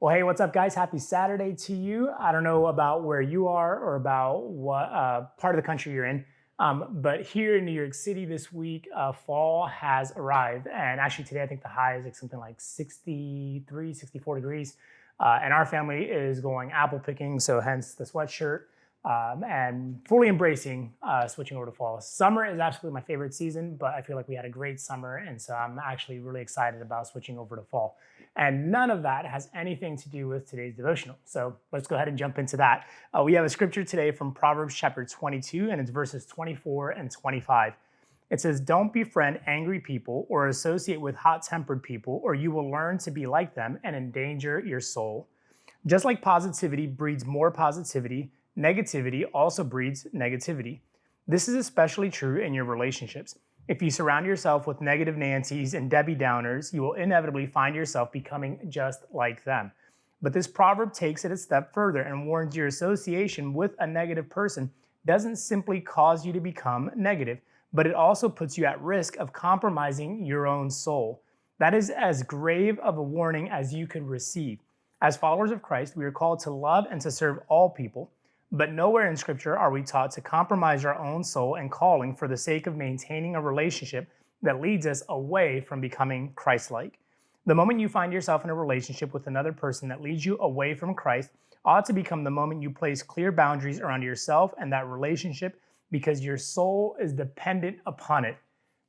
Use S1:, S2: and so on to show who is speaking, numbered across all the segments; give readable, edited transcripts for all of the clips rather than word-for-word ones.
S1: Well, hey, what's up, guys? Happy Saturday to you. I don't know about where you are or about what part of the country you're in, but here in New York City this week, fall has arrived. And actually, today, I think the high is like something like 63, 64 degrees. And our family is going apple picking, so hence the sweatshirt. And fully embracing switching over to fall. Summer is absolutely my favorite season, but I feel like we had a great summer, and so I'm actually really excited about switching over to fall. And none of that has anything to do with today's devotional. So let's go ahead and jump into that. We have a scripture today from Proverbs chapter 22, and it's verses 24 and 25. It says, "Don't befriend angry people or associate with hot-tempered people, or you will learn to be like them and endanger your soul. Just like positivity breeds more positivity, negativity also breeds negativity. This is especially true in your relationships. If you surround yourself with negative Nancys and Debbie Downers, you will inevitably find yourself becoming just like them." But this proverb takes it a step further and warns your association with a negative person doesn't simply cause you to become negative, but it also puts you at risk of compromising your own soul. That is as grave of a warning as you could receive. As followers of Christ, we are called to love and to serve all people. But nowhere in Scripture are we taught to compromise our own soul and calling for the sake of maintaining a relationship that leads us away from becoming Christ-like. The moment you find yourself in a relationship with another person that leads you away from Christ ought to become the moment you place clear boundaries around yourself and that relationship because your soul is dependent upon it.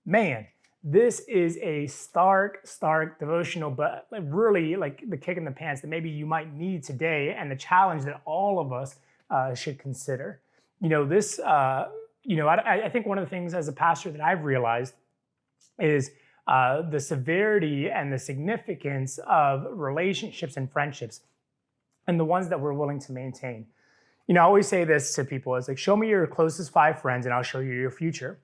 S1: Man, this is a stark devotional, but really like the kick in the pants that maybe you might need today and the challenge that all of us should consider. I think one of the things as a pastor that I've realized is the severity and the significance of relationships and friendships and the ones that we're willing to maintain. I always say this to people, it's like, show me your closest 5 friends and I'll show you your future.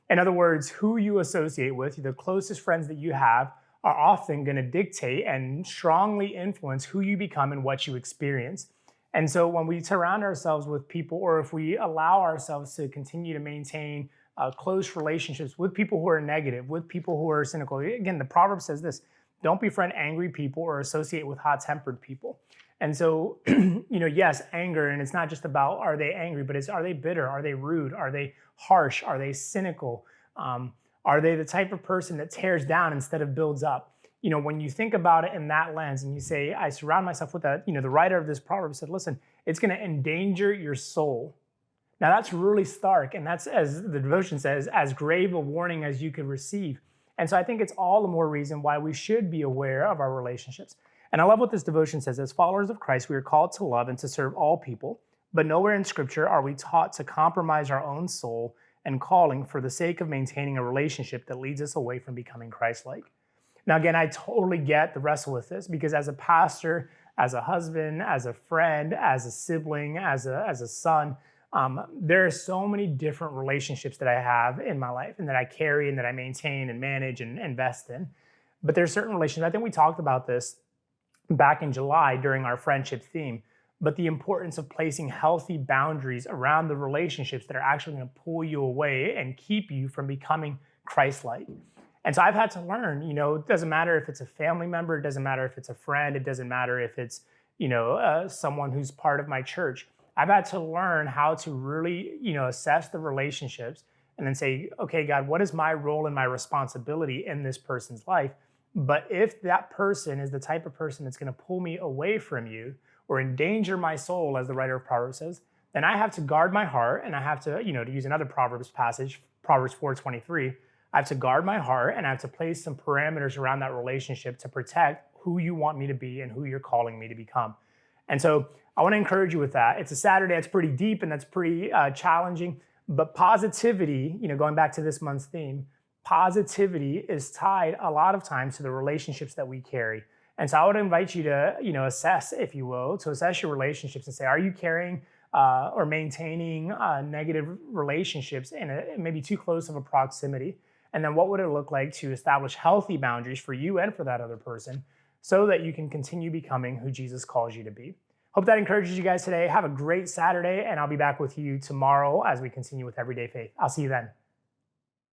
S1: In other words, who you associate with, the closest friends that you have are often going to dictate and strongly influence who you become and what you experience. And so when we surround ourselves with people, or if we allow ourselves to continue to maintain close relationships with people who are negative, with people who are cynical, again, the proverb says this: don't befriend angry people or associate with hot-tempered people. And so, yes, anger, and it's not just about are they angry, but it's are they bitter? Are they rude? Are they harsh? Are they cynical? Are they the type of person that tears down instead of builds up? When you think about it in that lens and you say, I surround myself with that, the writer of this proverb said, listen, it's going to endanger your soul. Now that's really stark. And that's, as the devotion says, as grave a warning as you could receive. And so I think it's all the more reason why we should be aware of our relationships. And I love what this devotion says. As followers of Christ, we are called to love and to serve all people, but nowhere in Scripture are we taught to compromise our own soul and calling for the sake of maintaining a relationship that leads us away from becoming Christ-like. Now, again, I totally get the wrestle with this because as a pastor, as a husband, as a friend, as a sibling, as a son, there are so many different relationships that I have in my life and that I carry and that I maintain and manage and invest in. But there are certain relationships, I think we talked about this back in July during our friendship theme, but the importance of placing healthy boundaries around the relationships that are actually going to pull you away and keep you from becoming Christ-like. And so I've had to learn, it doesn't matter if it's a family member, it doesn't matter if it's a friend, it doesn't matter if it's, someone who's part of my church. I've had to learn how to really, assess the relationships and then say, okay, God, what is my role and my responsibility in this person's life? But if that person is the type of person that's going to pull me away from you or endanger my soul, as the writer of Proverbs says, then I have to guard my heart, and I have to, to use another Proverbs passage, Proverbs 4:23, I have to guard my heart and I have to place some parameters around that relationship to protect who you want me to be and who you're calling me to become. And so I want to encourage you with that. It's a Saturday, it's pretty deep and that's pretty challenging, but positivity, going back to this month's theme, positivity is tied a lot of times to the relationships that we carry. And so I would invite you to, assess, if you will, to assess your relationships and say, are you carrying or maintaining negative relationships in maybe too close of a proximity? And then what would it look like to establish healthy boundaries for you and for that other person so that you can continue becoming who Jesus calls you to be? Hope that encourages you guys today. Have a great Saturday, and I'll be back with you tomorrow as we continue with Everyday Faith. I'll see you then.